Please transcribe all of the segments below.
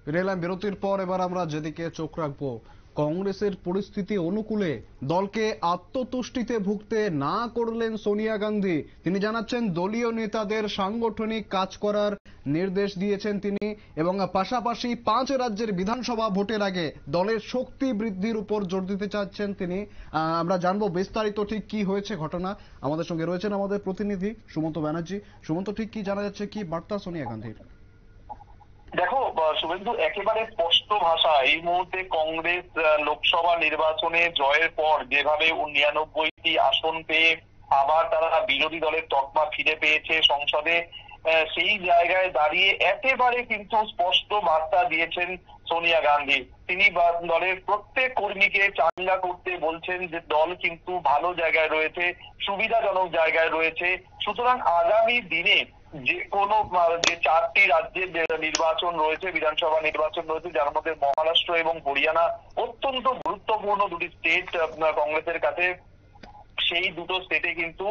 ফিরে এলাম বিরতির পর। এবার আমরা যেদিকে চোখ রাখবো, কংগ্রেসের পরিস্থিতি অনুকূলে দলকে আত্মতুষ্টিতে ভুগতে না করলেন সোনিয়া গান্ধী। তিনি জানাচ্ছেন দলীয় নেতাদের সাংগঠনিক কাজ করার নির্দেশ দিয়েছেন তিনি, এবং পাশাপাশি 5 রাজ্যের বিধানসভা ভোটের আগে দলের শক্তি বৃদ্ধির উপর জোর দিতে চাচ্ছেন তিনি। আমরা জানবো বিস্তারিত ঠিক কি হয়েছে ঘটনা। আমাদের সঙ্গে রয়েছেন আমাদের প্রতিনিধি সুমন্ত ব্যানার্জি। সুমন্ত, ঠিক কি জানা যাচ্ছে, কি বার্তা সোনিয়া গান্ধীর? দেখো শুভেন্দু, একেবারে স্পষ্ট ভাষা এই মুহূর্তে কংগ্রেস লোকসভা নির্বাচনে জয়ের পর যেভাবে 99টি আসন পেয়ে আবার তারা বিরোধী দলের তকমা ফিরে পেয়েছে সংসদে, সেই জায়গায় দাঁড়িয়ে একেবারে কিন্তু স্পষ্ট বার্তা দিয়েছেন সোনিয়া গান্ধী। তিনি দলের প্রত্যেক কর্মীকে চাঙ্গা করতে বলছেন যে দল কিন্তু ভালো জায়গায় রয়েছে, সুবিধাজনক জায়গায় রয়েছে। সুতরাং আগামী দিনে যে কোনো যে 4টি রাজ্যের নির্বাচন রয়েছে, বিধানসভা নির্বাচন রয়েছে, যার মধ্যে মহারাষ্ট্র এবং হরিয়ানা অত্যন্ত গুরুত্বপূর্ণ দুটি স্টেট কংগ্রেসের কাছে, সেই দুটো স্টেটে কিন্তু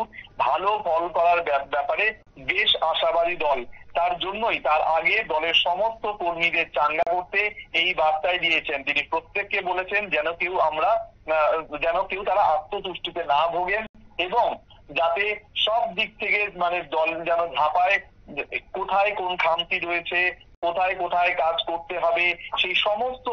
ভালো ফল করার ব্যাপারে বেশ আশাবাদী দল। তার জন্যই তার আগে দলের সমস্ত কর্মীদের চাঙ্গা করতে এই বার্তায় দিয়েছেন। তিনি প্রত্যেককে বলেছেন যেন কেউ তারা আত্মতুষ্টিতে না ভোগেন, এবং যাতে সব দিক থেকে দল যেন ঝাঁপায়, কোথায় কোন খামতি রয়েছে, কোথায় কোথায় কাজ করতে হবে, সেই সমস্ত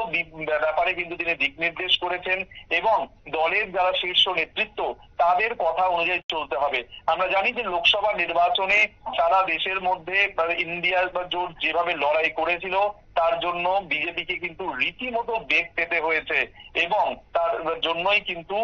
ব্যাপারে কিন্তু তিনি দিক নির্দেশ করেছেন। এবং দলের যারা শীর্ষ নেতৃত্ব তাদের কথা অনুযায়ী চলতে হবে। আমরা জানি যে লোকসভা নির্বাচনে সারা দেশের মধ্যে ইন্ডিয়া জোট যেভাবে লড়াই করেছিল, তার জন্য বিজেপিকে কিন্তু রীতিমতো বেগ পেতে হয়েছে, এবং তার জন্যই কিন্তু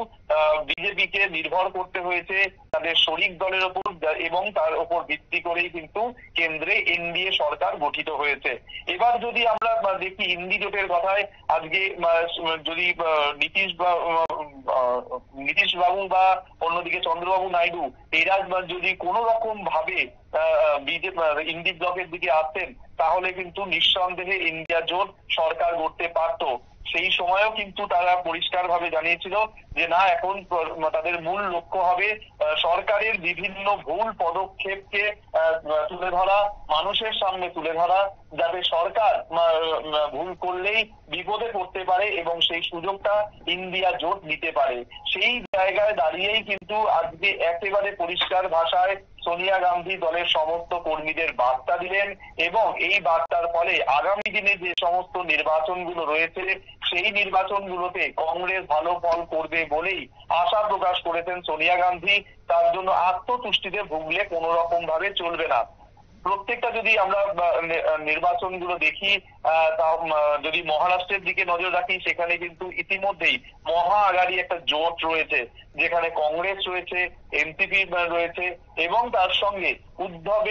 বিজেপিকে নির্ভর করতে হয়েছে তাদের শরিক দলের উপর, এবং তার উপর ভিত্তি করেই কিন্তু কেন্দ্রে এনডিএ সরকার গঠিত হয়েছে। এবার যদি আমরা দেখি ইন্ডি জোটের কথায়, আজকে যদি নীতিশ বাবু বা অন্যদিকে চন্দ্রবাবু নাইডু এরা যদি কোনো রকম ভাবে বিজেপি ইন্ডি ব্লকের দিকে আসতেন, তাহলে কিন্তু নিঃসন্দেহে ইন্ডিয়া জোট সরকার গড়তে পারত। সেই সময়ও কিন্তু তারা পরিষ্কার ভাবে জানিয়েছিল যে না, এখন তাদের মূল লক্ষ্য হবে সরকারের বিভিন্ন ভুল পদক্ষেপকে তুলে ধরা, মানুষের সামনে তুলে ধরা, যাতে সরকার ভুল করলেই বিপদে পড়তে পারে এবং সেই সুযোগটা ইন্ডিয়া জোট নিতে পারে। সেই জায়গায় দাঁড়িয়েই কিন্তু আজকে একেবারে পরিষ্কার ভাষায় সোনিয়া গান্ধী দলের সমস্ত কর্মীদের বার্তা দিলেন, এবং এই বার্তার ফলে আগামী দিনে যে সমস্ত নির্বাচনগুলো রয়েছে সেই নির্বাচনগুলোতে কংগ্রেস ভালো ফল করবে বলেই আশা প্রকাশ করেছেন সোনিয়া গান্ধী। তার জন্য আত্মতুষ্টিতে ভুগলে কোনো রকম ভাবে চলবে না। প্রত্যেকটা যদি আমরা নির্বাচনগুলো দেখি, যদি মহারাষ্ট্রের দিকে নজর রাখি, সেখানে কিন্তু ইতিমধ্যেই মহা আঘাড়ি একটা জোট রয়েছে, যেখানে কংগ্রেস রয়েছে, এনসিপি রয়েছে, এবং তার সঙ্গে উদ্ধব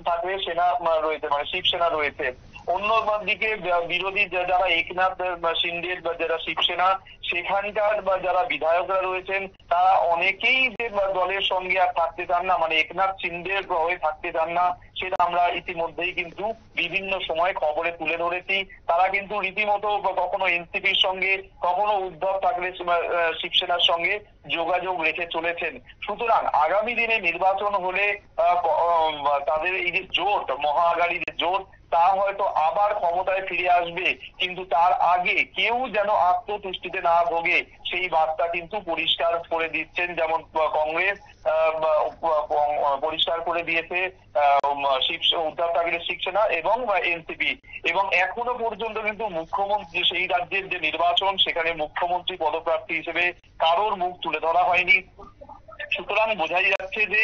ঠাকরে সেনা রয়েছে, শিবসেনা রয়েছে। অন্যদিকে বিরোধী যারা একনাথ শিন্ডের যারা শিবসেনা, সেখানকার যারা বিধায়করা রয়েছেন, তারা অনেকেই যে দলের সঙ্গে আর থাকতে চান না, একনাথ শিন্ডের হয়ে থাকতে চান না, সেটা আমরা ইতিমধ্যেই কিন্তু বিভিন্ন সময় খবরে তুলে ধরেছি। তারা কিন্তু রীতিমতো কখনো এনসিপির সঙ্গে, কখনো উদ্ধব ঠাকরে শিবসেনার সঙ্গে যোগাযোগ রেখে চলেছেন। সুতরাং আগামী দিনে নির্বাচন হলে তাদের এই যে জোট, মহা আঘাড়ির জোট, তা হয়তো আবার ক্ষমতায় ফিরে আসবে, কিন্তু তার আগে কেউ যেন আত্মতুষ্টিতে না ভোগে সেই বার্তা কিন্তু পরিষ্কার করে দিচ্ছেন। যেমন কংগ্রেস পরিষ্কার করে দিয়েছে উদ্ধব ঠাকরে শিবসেনা এবং এনসিপি, এবং এখনো পর্যন্ত কিন্তু মুখ্যমন্ত্রী, সেই রাজ্যের যে নির্বাচন সেখানে মুখ্যমন্ত্রী পদপ্রার্থী হিসেবে কারোর মুখ তুলে ধরা হয়নি। সুতরাং বোঝাই যাচ্ছে যে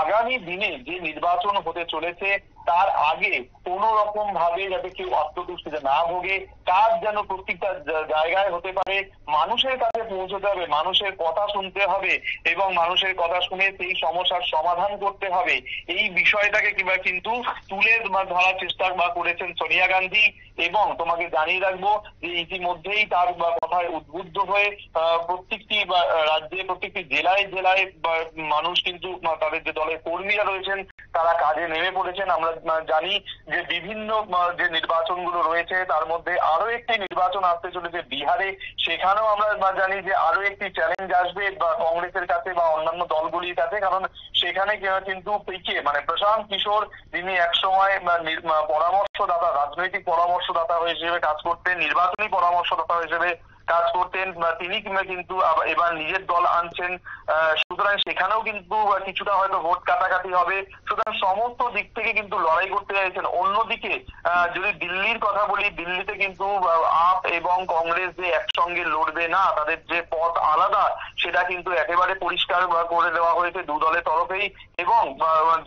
আগামী দিনে যে নির্বাচন হতে চলেছে তার আগে কোন রকম ভাবে যাতে কেউ আত্মতুষ্টিতে না ভোগে, কাজ যেন প্রত্যেকটা জায়গায় হতে পারে, মানুষের কাছে পৌঁছতে হবে, মানুষের কথা শুনতে হবে, এবং মানুষের কথা শুনে সেই সমস্যার সমাধান করতে হবে। এই বিষয়টাকে কিন্তু তুলে ধরার চেষ্টা করেছেন সোনিয়া গান্ধী। এবং তোমাকে জানিয়ে রাখবো যে ইতিমধ্যেই তার কথায় উদ্বুদ্ধ হয়ে প্রত্যেকটি রাজ্যে, প্রত্যেকটি জেলায় জেলায় মানুষ কিন্তু তাদের যে দলের কর্মীরা রয়েছেন তারা কাজে নেমে পড়েছেন। আমরা জানি যে বিভিন্ন যে নির্বাচনগুলো রয়েছে তার মধ্যে আরো একটি নির্বাচন আসতে চলেছে বিহারে। সেখানেও আমরা জানি যে আরো একটি চ্যালেঞ্জ আসবে কংগ্রেসের কাছে বা অন্যান্য দলগুলির কাছে, কারণ সেখানে কিন্তু প্রশান্ত কিশোর, যিনি একসময় পরামর্শদাতা, রাজনৈতিক পরামর্শদাতা হিসেবে কাজ করতেন, নির্বাচনী পরামর্শদাতা হিসেবে কাজ করতেন, তিনি কিন্তু এবার নিজের দল আনছেন। সুতরাং সেখানেও কিন্তু কিছুটা হয়তো ভোট কাটাকাটি হবে। সুতরাং সমস্ত দিক থেকে কিন্তু লড়াই করতে চাইছেন। অন্যদিকে যদি দিল্লির কথা বলি, দিল্লিতে কিন্তু আপ এবং কংগ্রেস যে একসঙ্গে লড়বে না, তাদের যে পথ আলাদা, সেটা কিন্তু একেবারে পরিষ্কার করে দেওয়া হয়েছে দু দলের তরফেই। এবং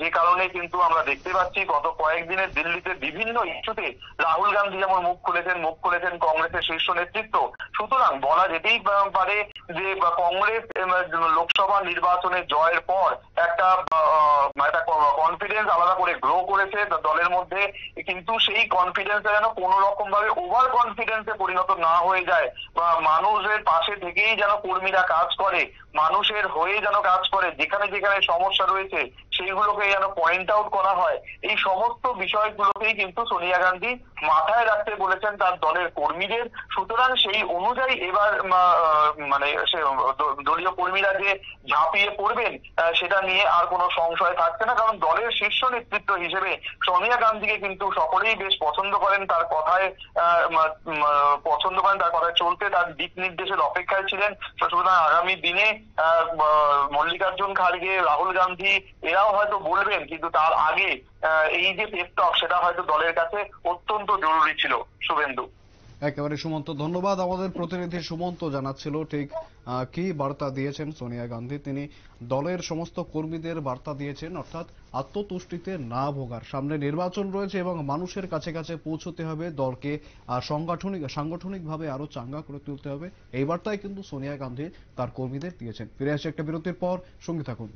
যে কারণে কিন্তু আমরা দেখতে পাচ্ছি গত কয়েকদিনের দিল্লিতে বিভিন্ন ইস্যুতে রাহুল গান্ধী যেমন মুখ খুলেছেন কংগ্রেসের শীর্ষ নেতৃত্ব। সুতরাং বলা যেতেই পারে যে কংগ্রেস লোকসভা নির্বাচনে জয়ের পর একটা কনফিডেন্স আলাদা করে গ্রো করেছে দলের মধ্যে, কিন্তু সেই কনফিডেন্সটা যেন কোনো রকম ভাবে ওভার কনফিডেন্সে পরিণত না হয়ে যায়, বা মানুষের পাশে থেকেই যেন কর্মীরা কাজ করে, মানুষের হয়ে যেন কাজ করে, যেখানে যেখানে সমস্যা রয়েছে সেইগুলোকে যেন পয়েন্ট আউট করা হয়। এই সমস্ত বিষয়গুলোকেই কিন্তু সোনিয়া গান্ধী মাথায় রাখতে বলেছেন তার দলের কর্মীদের। সুতরাং সেই অনুযায়ী এবার দলীয় কর্মীরা যে ঝাঁপিয়ে পড়বেন সেটা নিয়ে আর কোনো সংশয় থাকছে না, কারণ দলের শীর্ষ নেতৃত্ব হিসেবে সোনিয়া গান্ধীকে কিন্তু সকলেই বেশ পছন্দ করেন, তার কথায় চলতে, তার দিক নির্দেশের অপেক্ষায় ছিলেন। সুতরাং আগামী দিনে মল্লিকার্জুন খাড়গে, রাহুল গান্ধী এরাও হয়তো বলবেন, কিন্তু তার আগে এই যে পেপ টক, সেটা হয়তো দলের কাছে অত্যন্ত জরুরি ছিল। শুভেন্দু। একেবারে সুমন্ত, ধন্যবাদ। আমাদের প্রতিনিধি সুমন্ত জানাচ্ছিল ঠিক কি বার্তা দিয়েছেন সোনিয়া গান্ধী। তিনি দলের সমস্ত কর্মীদের বার্তা দিয়েছেন, অর্থাৎ আত্মতুষ্টিতে না ভোগার। সামনে নির্বাচন রয়েছে এবং মানুষের কাছে কাছে পৌঁছতে হবে, দলকে সাংগঠনিকভাবে আরো চাঙ্গা করে তুলতে হবে। এই বার্তাই কিন্তু সোনিয়া গান্ধী তার কর্মীদের দিয়েছেন। ফিরে আসে একটা বিরতির পর, সঙ্গে থাকুন।